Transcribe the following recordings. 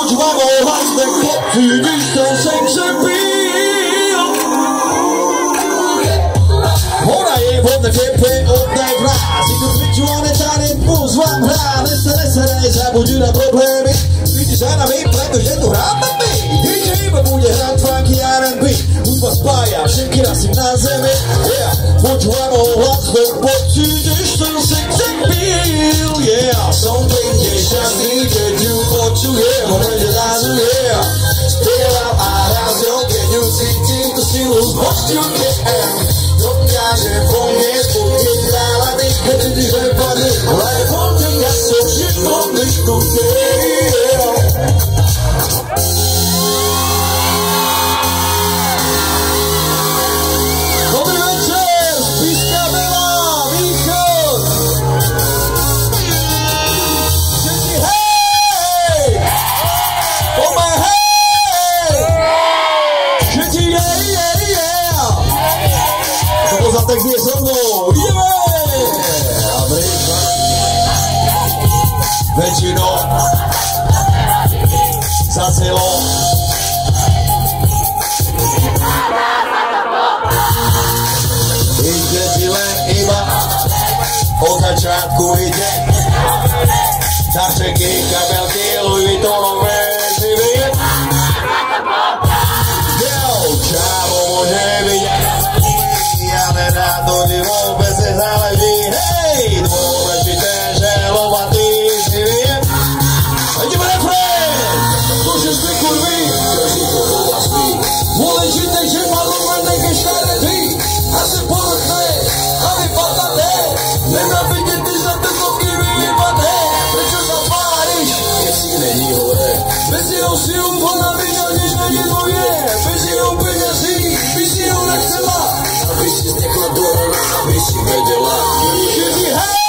buď vám ohlasné chlapci, když ten sex se pil. Ona je vhodné vtepy od nevra, si tu piču a netány plus vám hrá, nezabudí na problémy, vidíš za nami, pretože tu hráme my. DJ iba bude hrať funky R&B, hudba spája všetky rasy na zemi. Yeah, buď vám ohlasné chlapci, když ten sex se pil. Yeah, som príde šťastný, keď ju počujem, hneď zazuje. Spievam a hrám ňou, keď ju cítim, tú silu zbožňujem. Dokáže vo mne zbudiť nálady, keď ty vypadne, lebo ja som život myšku tým. Dobrý večer, Spišská Bela, Východ. Všetci hej! Poďme hej! Všetci yeah! To za text nie so mnou, ideme! Väčšinou za celou ide ti len iba od začiatku ide darčeky, kabelky, Louis Vuittonové živie. Čavo môže vidieť, ale na to ti vôbec nezáleží. Hej, dôležité, že lovatý živie. Ideme refrén, to že sme kurví, každý to bola spí. Dôležité, že má lové neke škarety, a se povrchné, a vypadaté. Nenávidíte ty za to kopky vyjebané, prečo sa páriš, keď si není hore. Bez jeho sílu ona vidia, než není tvoje. Bez jeho peňazí by si ho nechcela, aby si znechla dole, aby si vedela. Že ti hej!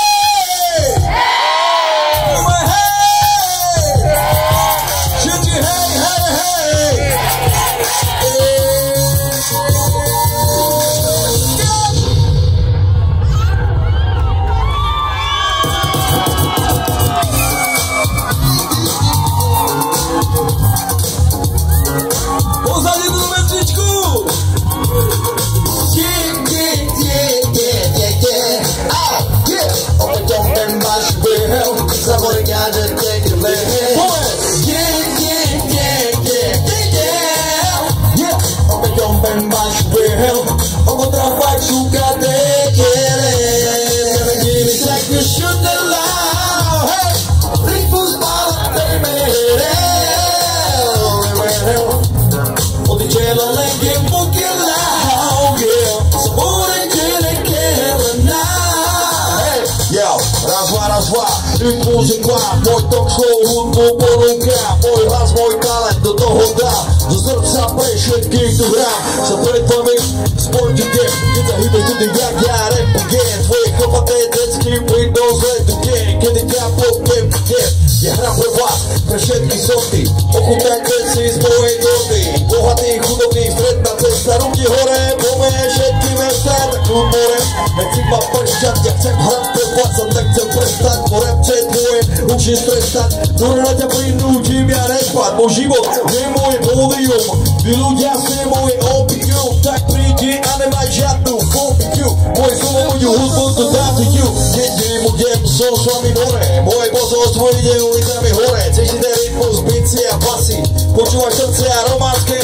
Muzika, môj talk show, hudbu ponúka, môj hlas, môj talent do toho dám, do srdca pre všetkých tu hrám. Sa pred vami spojite, keď sa hýbe tudy, jak ja repujem. Tvoje chlpaté decky prídou z letu deň, kedy ťa poviem kde. Ja hrám pre vás, pre všetky sorty, ochutnajte si z mojej dorty. Bohatý, chudobný, stredná cesta, ruky hore, poďme všetky mesta, tak more. Nechci ma pršťať, ja chcem hrať pre vás, a nechcem prestať, morem čet moje, už je stresať. Dorada ťa prinútim, ja nespať, môj život je môj pódium. Vy ľudia ste moje opium, tak prídi a nemaj žiadnu fóbiu. Moje slovo budú hudbu, to dáte ju. Keď budem som s vami hore, moje posolstvo ide ulicami hore. Cítite rytmus, bicie a basy, počúvaj srdce a románske.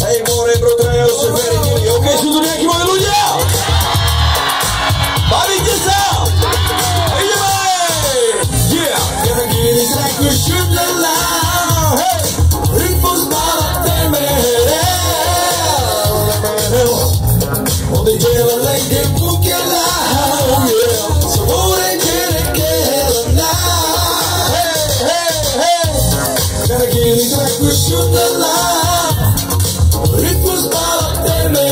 Hej, more, protrajú sa veridili, ok, sú tu nejakí moji ľudia? Bavíte sa? Ideme! Yeah! Gonna get it like we should allow. Hey! Rytmus balateme. Odejdziemy lękiem póki lao. Yeah! Sobore quiere que la. Hey! Hey! Hey! Gonna get it like we should allow. Rytmus balateme.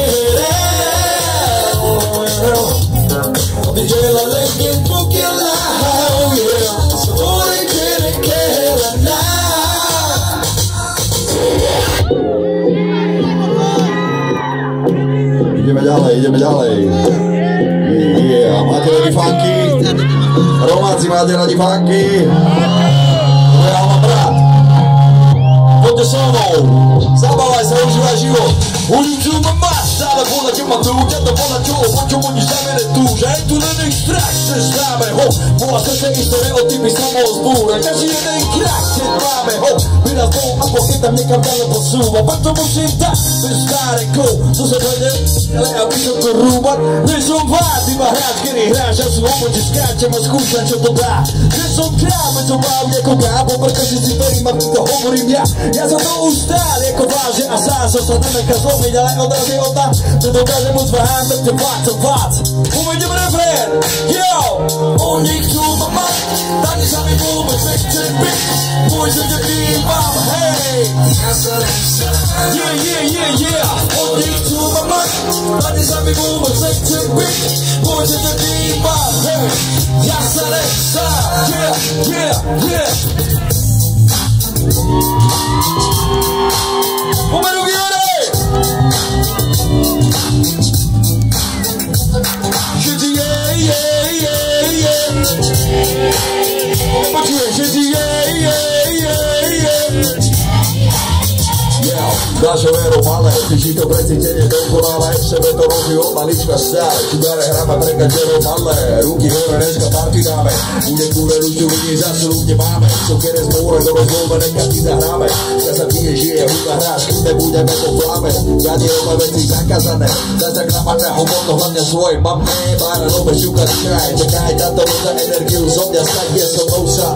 Odejdziemy lękiem póki lao. Yeah! Sobore quiere que la. Ideme ďalej. Yeah, máte radi funky? Romáci, máte radi funky? To je Alma brat. poďte so mnou. Zabávaj sa, užívaj život. Ulicu ma máš, stále voda, keď ma tu, ťa to voda čo, po čom oni znamené tu, že aj tu není strach, chceš známe, ho. Bola srdce i stereotypy samou zbúre, každý jeden krát, keď máme, ho. By nás bol, a keď tam niekam ďalej posúva, preto musím dať bez stárekov, co sa dojde, ale ja vysoko rúbať, než som vád, iba hráč, kedy hráš, ja som obodi skáčem a skúšam, čo to dá. Že som král, veď som mám ako gábo, pretože si verím, a to hovorím ja, ja som to už stál, ako váže a sám som sa nenechal zlomiť, ale odrazí od tam, že dokážem už vám, tak te vác. Uvedem refrén, yo! Oni chcú ma mať, tak sa mi vôbec nechce byť, pôjde tým vám, hej! Yeah! Oni chcú ma mať, tak sa mi vôbec nechce byť, pôjde tým vám, hej! Ja sa nechcem, yeah! Pomeru Giore! Všetci Počujem, všetci Naša vero malé, ty to precítenie dokonalé, v sebe to nosí od malička stále, čudare hráme prekačero malé, ruky hore, dneska party dáme, bude kúle ľuďu vidí, zase ľudne máme, cukere z more, do rozvoľbe, neka ty zahráme, keď sa pije, žije, hudba hráš, kým nebudeme to pláme, radiové veci zakázané, zase napadne homoto, hlavne svoj, mám pára, robe šuka, čaj, čakaj, táto voda energiu zo mňa, tak je so mnou sa,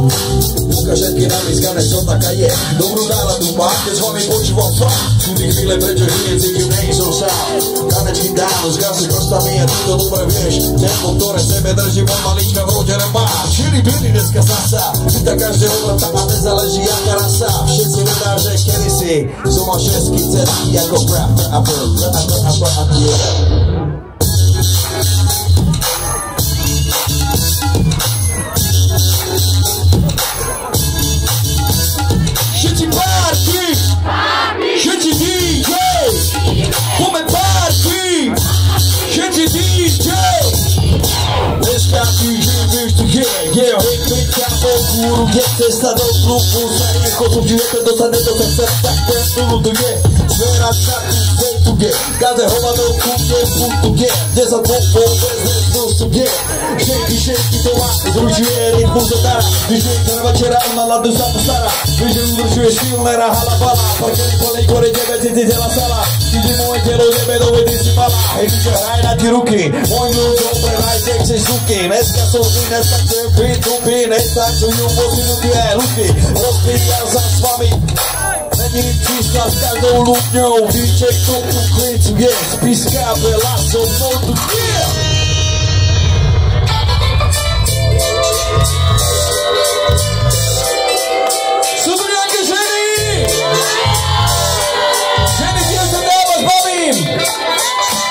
Buka všetky namískané, čo taká je, dobrú náladu má, keď s vami počúvam fakt. Sú ty chvíle, prečo žije, cítim, nejsem sám. Kanečky dáno, s gasy prostami a ty to dobre vieš. Tempo, ktoré sebe držím od malička vrodené máš. Šili byli dneska zasa, chyta každého leta a nezáleží jaká rasa. Všetci vedá, že kedy si som mal 6 cestí ako rapper. Všetci party! Všetci DJ, poďme party, všetci DJ. Dneska ty žiješ tu je, hej, ťa po kúru, je cesta do klubu, sa nechod užijete, dostane do srdca, tak ten tu je. Zvera čaku, ten tu je, každé hovado kúpne, tu je, 10 bobov, bez nezdusu je. Všetky to má, zručuje rytmu se dara, když niektoré večera na ladu sa postará, když udržuje silné rahalabala, parkeli kolej gore 9 ty tela sala, ty moje telo jebe do vedy si mala, hej ty hraj na ti ruky, môj ľud dobre najsexy suky, dneska sú ty, dneska chcem byť tupy, nestačujú posunutí aj ľudky, rozpýtam sa s vami, není čísla s každou ľudňou, výček to tu klincuje, spíska veľa so mnou tu je. Sú tu nejaké ženy? Ženy, kde sa dáva, zbavím!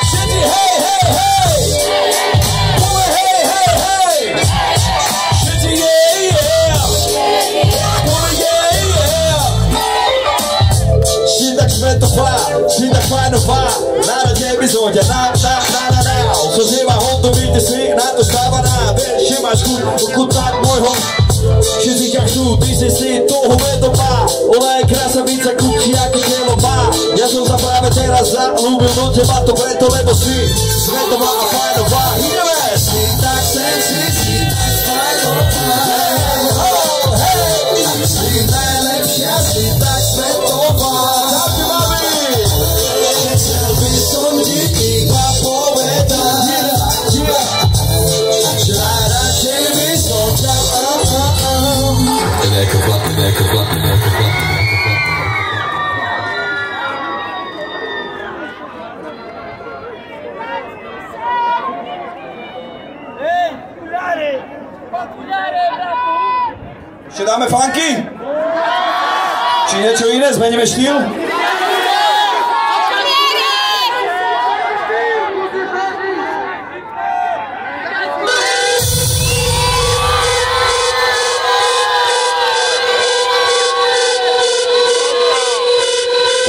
Všetci hej! Pole hej! Všetci yeah! Pole yeah! Šindak svetová, šindak fajnová, národne epizóde, na. Co zjeva hondu, vidíte si, na to stávaná, verši máš chuť, okutnať môjho. Všetci ťa chcú, ty si toho vedomá, ona je krasavica, kučí ako telo má. Ja som sa práve teraz zalúbil do teba, to preto, lebo si svetová a fajnová. Ideme! Si tak sexy, si tak fajnová, si najlepšia, si tak svetová. Čaute, mami! Chcel by som ti iba povedať, že najradšej by som ťa Neko chlap. Ešte dáme funky? Či niečo iné? Zmeníme štýl?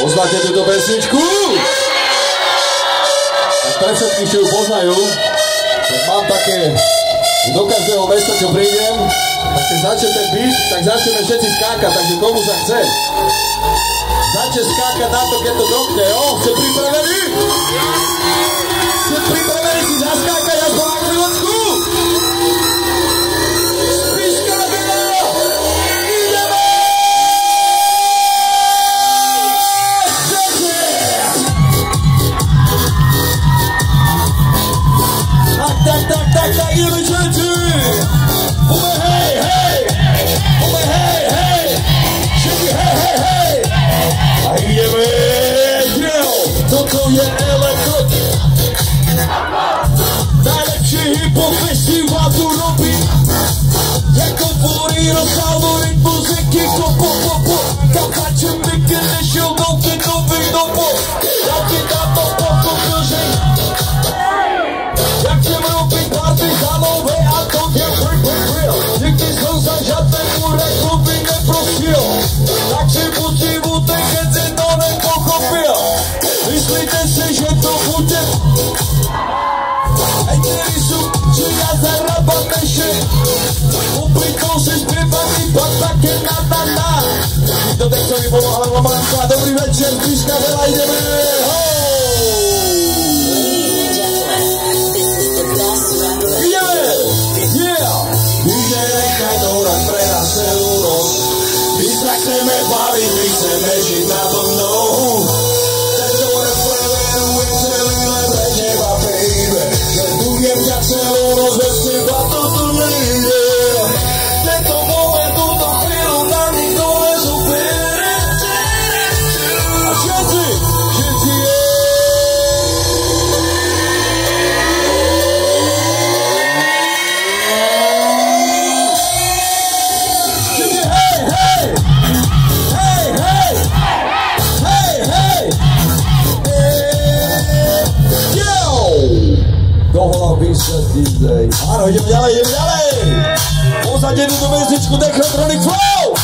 Poznáte túto pesničku? A pre všetkých, čo ju poznajú, tak mám také Do každého mesta, čo prídem, tak keď začne ten beat, tak začneme všetci skákať, takže komu sa chce. Začne skákať na to, keď to dotkne, jo? Ste pripravení? Ste pripravení si zaskákať aspoň na chvíľočku? Tak, ideme všetci! Ube hej, hej! Ube hej, hej! Všetci hej, hej, hej! A ideme! Toto je Elektro! Najlepší hip-hop festival tu robí! Jako fúri rozsádu rytmu zeky po. Kapačem myky nešel nový dobo. Ja ti dám to pochopil, že jak chcem robiť party halové a to je real. Nikdy som sa žiadnemu rekluby neprosil. Tak si poctivu ten, keď si to nepochopil. Myslíte si, že to bude? Hejteri sú, že ja zarábam neše. Uplitou si spievať iba také na. Nikto nechce mi pomáhať, Lamanka. Dobrý večer, Píška, veľa ideme. Chceme baviť, my chceme žiť naplno. Tento refrén veruje celý len pre teba, baby. Že budem ťa celú noc bez teba, to tu nejde. Tento moment, túto chvíľu na nikto nezubere. A všetci áno, ideme ďalej. Posadenú do mezičku Technotronic Flow.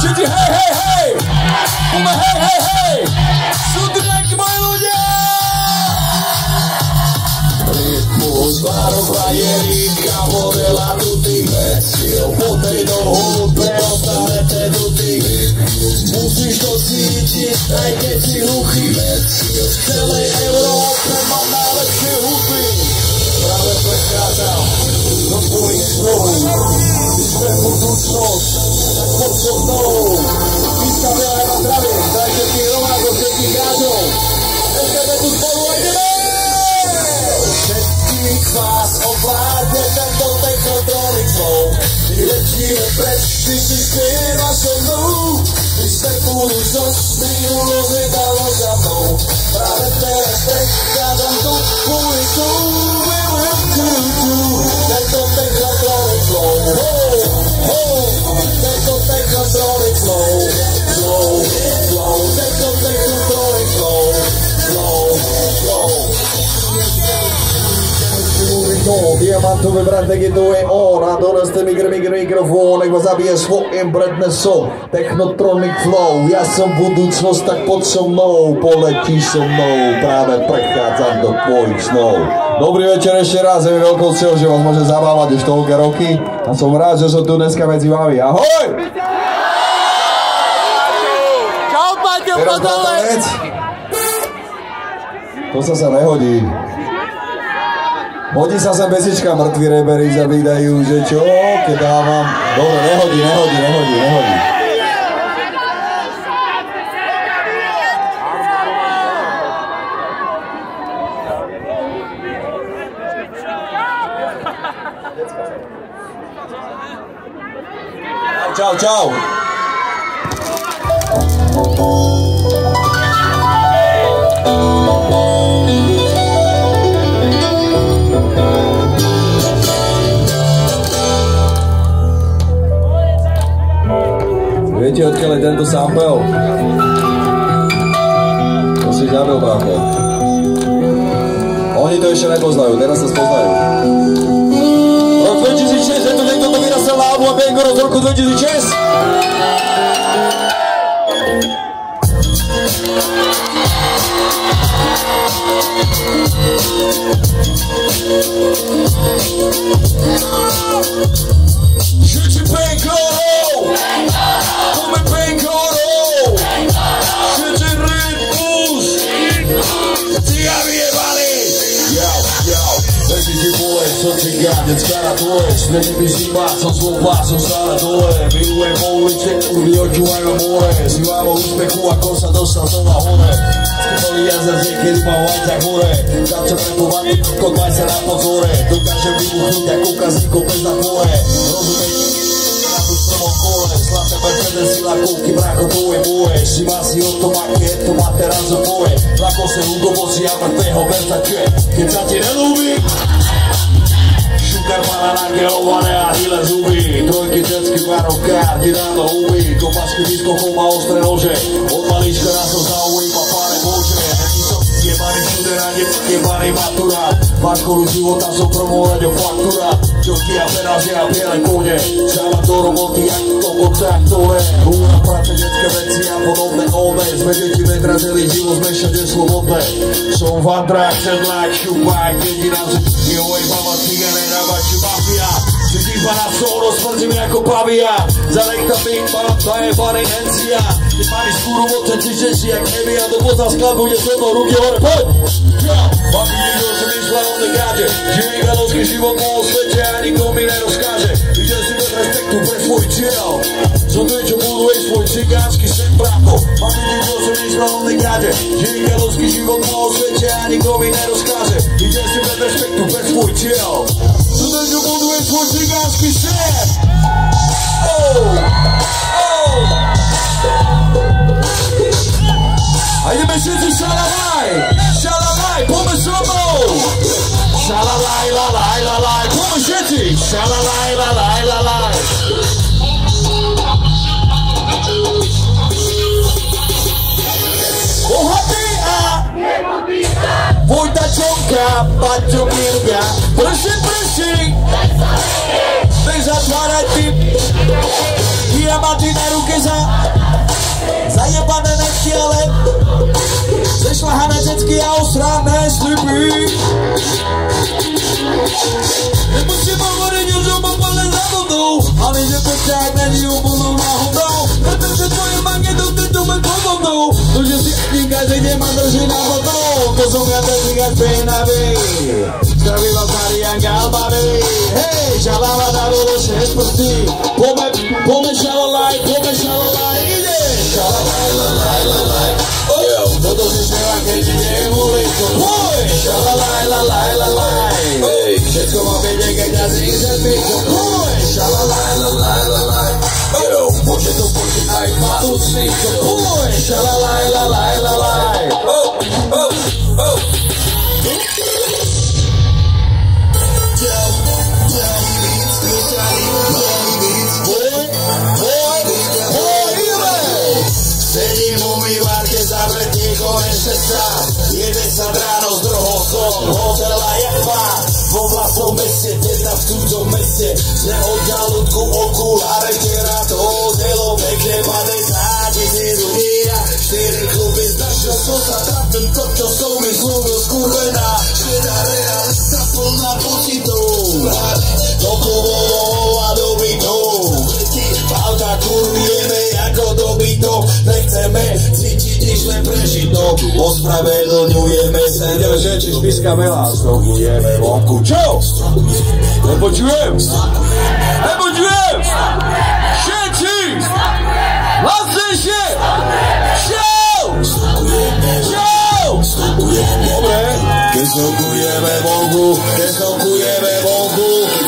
Všetci hej. Ume hej. Sú tu nejakí moji ľudia. Rytmus, barok, bajerínka, modela tutých veciel. Po tejto hudbe ostanete dutý. Musíš to cítiť, aj keď si hluchý. V celej Európe mám najlepšie hudby. Práve prechádzam do tvojich snov. Ty sme budúcnosť, tak poď so mnou. Píska veľa aj na zdravie, daj všetkých rovnako, všetkých hráčov. Dneska tu spolu ideme! Všetkých vás ovládne tento Technotronic Flow. My letíme preč, ty si spievaš so mnou. My sme budúcnosť, minulosť nedalo za mnou. Práve teraz prechádzam do tvojich snov. Tento Technotronic Flow, tento Technotronic Flow, tento Technotronic Flow. Diamantové brande, to je on, a doreste mikrofón, nech vás zabije svojím prednesom. Technotronic Flow, ja som budúcnosť, tak poď so mnou, poletíš so mnou, práve prechádzam do tvojich snov. Dobrý večer ešte raz, je mi veľkou cťou, že vás môžem zabávať už toľké roky a som rád, že som tu dneska medzi vami. Ahoj! Čau, Paťo, pozdravec! To sa nehodí. Hodí sa sem besička, mŕtvi reberi zavídajú, že čo, keď dávam... Dobre, nehodí. Čau. Viete, odkiaľ je tento sample? To si zabil, brácho. Oni to ešte nepoznajú, teraz sa spoznajú. Rok 2006, je tu niekto, kto vyrastal na albume Bangor z roku 2006? Všetci painkillov, poďme painkillov, všetci rytmus, ty a vyjebali. Nechci ti bolesť, som cigán, detská na tvoje, snedy mi znímať, som svoj pás, som stále dole, milujem ulice, kurvy očúvajú more, zývam o úspechu, ako sa dostal znova hore, skôli jazda z niekedy mám vajťak hore, tam čo prepovať, kod maj sa na pozore, dokážem vybuchnúť ako kazníko bez napore, rozumej, na tú prvom kole, zlaté Mercedes, sila kúky, bráko, to je moje, si má si o tom, aké je to má teraz opoje, lako se hudovoci a mŕtvého vertače, keď sa ti nelúbi, šukar má na nagelované a hýle zuby, trojky, detsky, marokár, ti ráno huby, kopačky, výskochov má ostré nože, od malička nás som zaujíma, páne Bože, není som jebaný všude na jebaný maturát, Váškoru života som prvom rade faktúra, čoky a perazy a biele kone, sáva do roboty, jak to kontaktové, húra, práce, detské veci a podobné olné, sme deti vetra, celý život, sme všade slobodné, som vandrák, sedlák, šupák, dedina, joj, mama, cigane, navači, mafia, cítiš ma na solo, smrzím ako pavia, zanechta big mám, zajebaný encia, ty máš skúru moc, čičeši, jak Evia, do poza skladbu, kde so mnou ruky hore, poď! Mám vidieť, že myslel o negáde, živý galovský život po svete a nikomu mi nerozkáže, ide si bez respektu pre svoj cieľ, som to, čo buduje svoj cigánsky sen, bracho, mám vidieť, že myslel o negáde, živý galovský život po svete a nikomu mi nerozkáže, ide si bez respektu pre svoj cieľ, som to, čo buduje svoj cigánsky sen. A ideme všetci šalavaj, šalavaj, poďme so mnou. Šalalaj, lalaj, lalaj, poďme všetci. Šalalaj, lalaj, lalaj. Bohatý a Vojta Čonka, Paťo Mirga, prší, nezatváraj ty, diamanty na ruke zajebané nechty, ale zešľahané detsky a osranné slipy. Nemusím hovoriť už o popole za vodou, ale že to ťak není úplnou náhodou, pretože tvoje magneto ty tu len podobnou, to že si kniga, že nemá drží na vodou, to som ja ten kniga spínavý, zdraví vás Marianka Albany, hej, žaláva na volo 6 prstí, poďme šalalaj, ide! Šalalaj, lalaj, lalaj, ojo, toto si sneva, keď ti nevolí, to poj! Šalalaj, lalaj, lalaj, hej, všetko má vedieť, keď ťa zízet, to poj! Šalalaj, lalaj, lalaj, ojo, môže to počuť aj matúcný, to poj! Šalalaj, lalaj, lalaj, je 10 ráno z druhou som hotela jak pán vo vlastnom meste, teda v cudzom meste sme od ďalúdku okuláre včera to hodelo pekne pade zátisy ľudia 4 kluby z našho sosa ten to, čo som mi slúbil skurvená švedá realita plná pocitov do klubov a do bytov palka kurvieme ako do bytov nechceme cítiť nič len prežitok ospravedlňujeme sa či spiska veľa strokujeme vonku čo? Nepočujem všetci hlasnejšie show dobre keď stokujeme vonku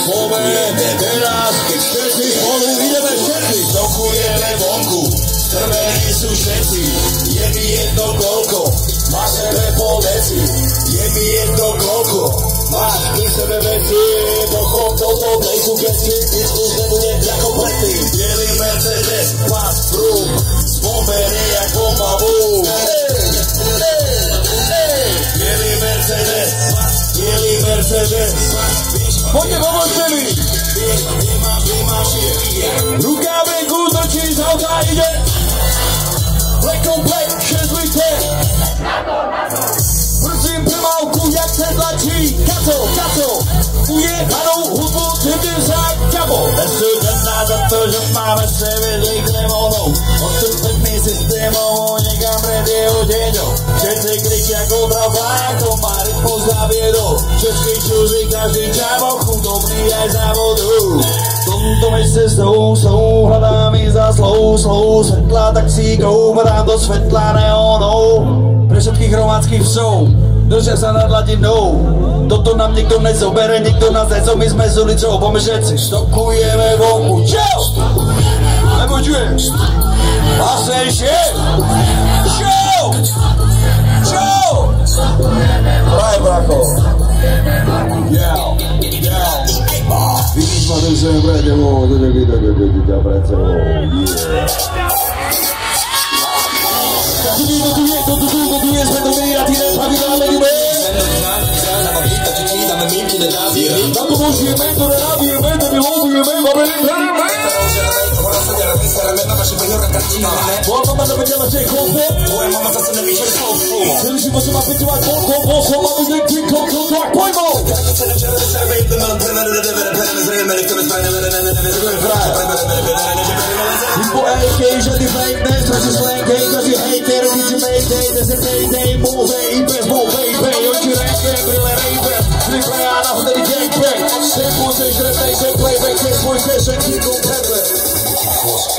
poďme teraz keď všetci spolu ideme všetci stokujeme vonku strvení sú všetci je mi jedno koľko má sebe pol deci je mi jedno koľko máš pri sebe veci pochod toto nejsú keci disku nebude ako predtým bielý Mercedes pas prúm zbombený jak bomba boom bielý Mercedes poďte pomôžte mi ruka venku točí z auta ide Black on black 6 liter brzím primálku jak se tlačí kato je danou hudbu, ty vzát ťavo. Nesúďam nás za to, že máme sebe žít nemohnou. Odstupný systémov, niekam pred jeho deňou. Všetci kričia kontra vláko, má rytmus zaviedol. Český čuzy, každý čavo, chudobný aj za vodu. V tomto meste slou, hľadám i za slou, svetla taxíkov, padám do svetla neónov. Pre všetkých románskych psov, držia sa nad hladinou. Toto nám nikto nezobere, nikto nás nezom, my sme z ulicou, poďme všetci štokujeme vonku. Čau! Nepočujem! Hlasnejšie! Čau! Čau! Praj, bracho! Jau! Vidíš ma, tu sem pred tebou, tu ťa pred sebou. Tu je, sme to my a ty nepravidláme ľube. Na to môžeme, to nenabijeme, to neľubujeme, máme nehrajeme. Tvoja mama nevedela, že je konfet. Tvoja mama zase neví, že je konfet. Celý život sa má bytovať bol, mám byť nekým tak pojmou. People AK, žádný fake news, naši slang hej, každý hater, když je mayday, desert mayday, movej, bez movej, bej, oči rejpe, brille rejpe, zrychle a nahodný gangbang, simple, seš repej, se playback, se svoj session, kýkou pepper.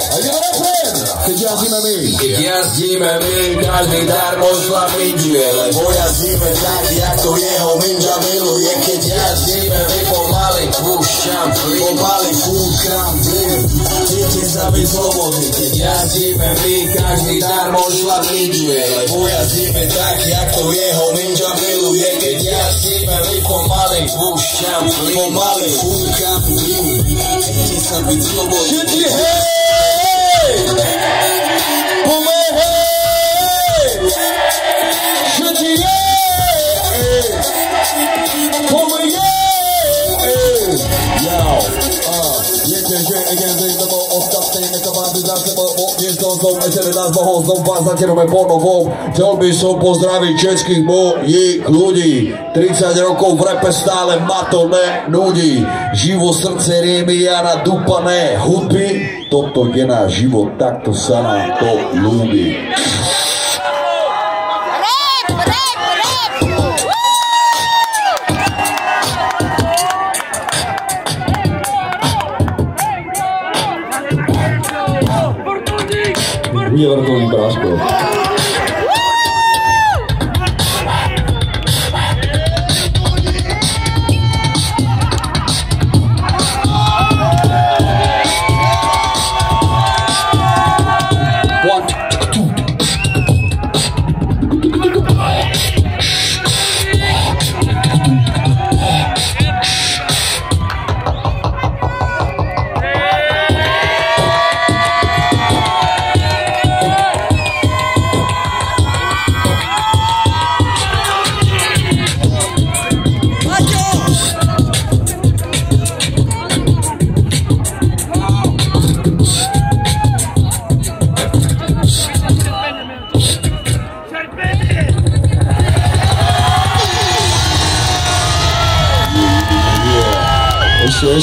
A ideme refrén, keď jazdíme my. Keď jazdíme my, každý darmo šlapinčuje, lebo jazdíme tak, jak to jeho minža miluje. Keď jazdíme my, pomaly púšťam plyn, pomaly fúkam plyn, cítim sa byť slobodný. Keď jazdíme my, každý darmo šlapinčuje, lebo jazdíme tak, jak to jeho minža miluje. Keď jazdíme my, pomaly púšťam plyn, pomaly fúkam plyn, cítim sa byť slobodný. Všetci hej! Poďme hej! Všetci hej! Poďme hej! Jau! Viete, že agent nebo ostatní nekavándy za sebou obniežnou som večer nás mohol znovu vás zaterume po novom. Chcel by som pozdraviť českých mojich ľudí. 30 rokov v repe stále ma to nenudí. Živo srdce riemi a nadúpané hudby. Toto je náš život, takto sa nám to ľúbi. Je vrtulný práško.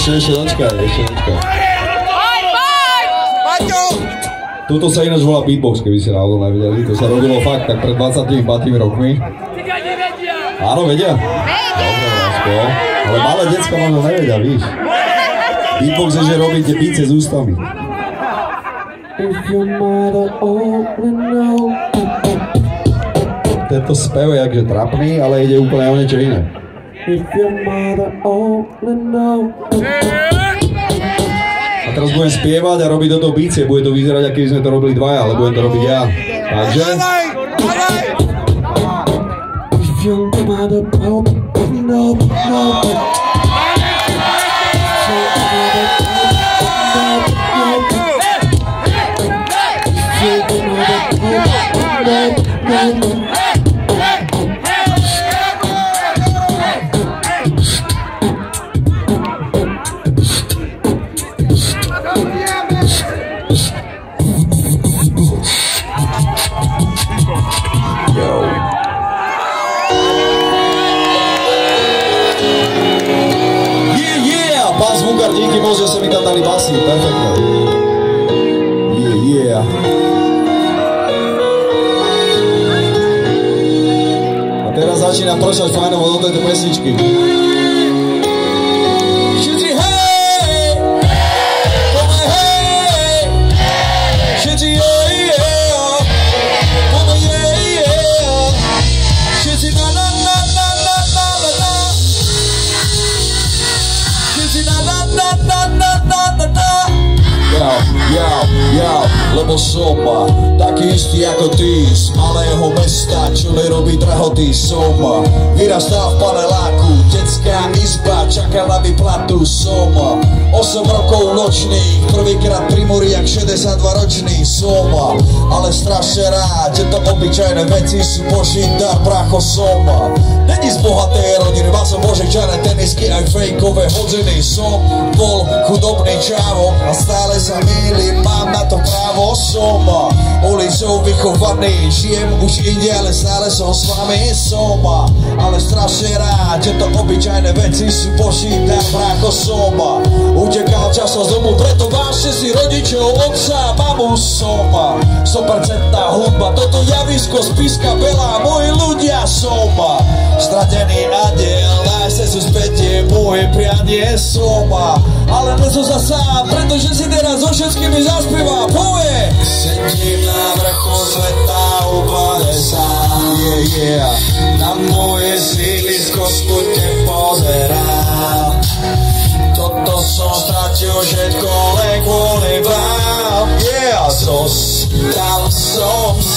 Ešte dočkaj. Toto sa ináč volá beatbox, keby si náhodou nevedeli. To sa robilo fakt tak pred 25 rokmi. Áno, vedia? Dobre, Lásko. Ale malé decka možno nevedia, víš. Beatbox je, že robíte bice s ústami. Tento spev je jakže trapný, ale ide úplne o niečo iné. A teraz budem spievať a robiť do toho bicie, bude to vyzerať, aký sme to robili dvaja, ale budem to robiť ja. Takže... moc, že sa mi tam dali basy, perfektné. Yeah. A teraz začínam pršať fajnovo do tejto pesničky. Všetci hej! Poďme hej! Všetci yeah! Poďme yeah! Všetci na na na na na na na na. Všetci na na na na na na na na. Lebo som taký istý ako ty, z malého mesta, čo nerobí drahoty. Som vyrastal v paneláku, detská izba, čakal na vyplatu. Som 8 rokov nočných, prvýkrát pri mori jak 62 ročný. Som ale strašne rád, že to obyčajné veci sú Boží dar, brácho. Som není z bohatej rodiny, mal som požičané tenisky aj fejkové hodiny. Som bol chudobný čávo a stále sa mýlim, mám na to právo. Som ulicou vychovaný, žijem už inde, ale stále som s vami. Som ale strašne rád, že to obyčajné veci sú Boží dar, brácho. Som utekal časom z domu, preto vážte si rodičov, otca a mamu. Som 100% hudba, toto javisko z Píska Bela, moji ľudia. Som stratený nadiel, nájsť cestu späť je moje prianie. Som ale nie som sa sám, pretože si teraz so všetkými zaspievam. Sedím na vrchu sveta úplne sám, na moje sídlisko smutne pozerám. Toto som stratil všetko len kvôli vám. Zostal som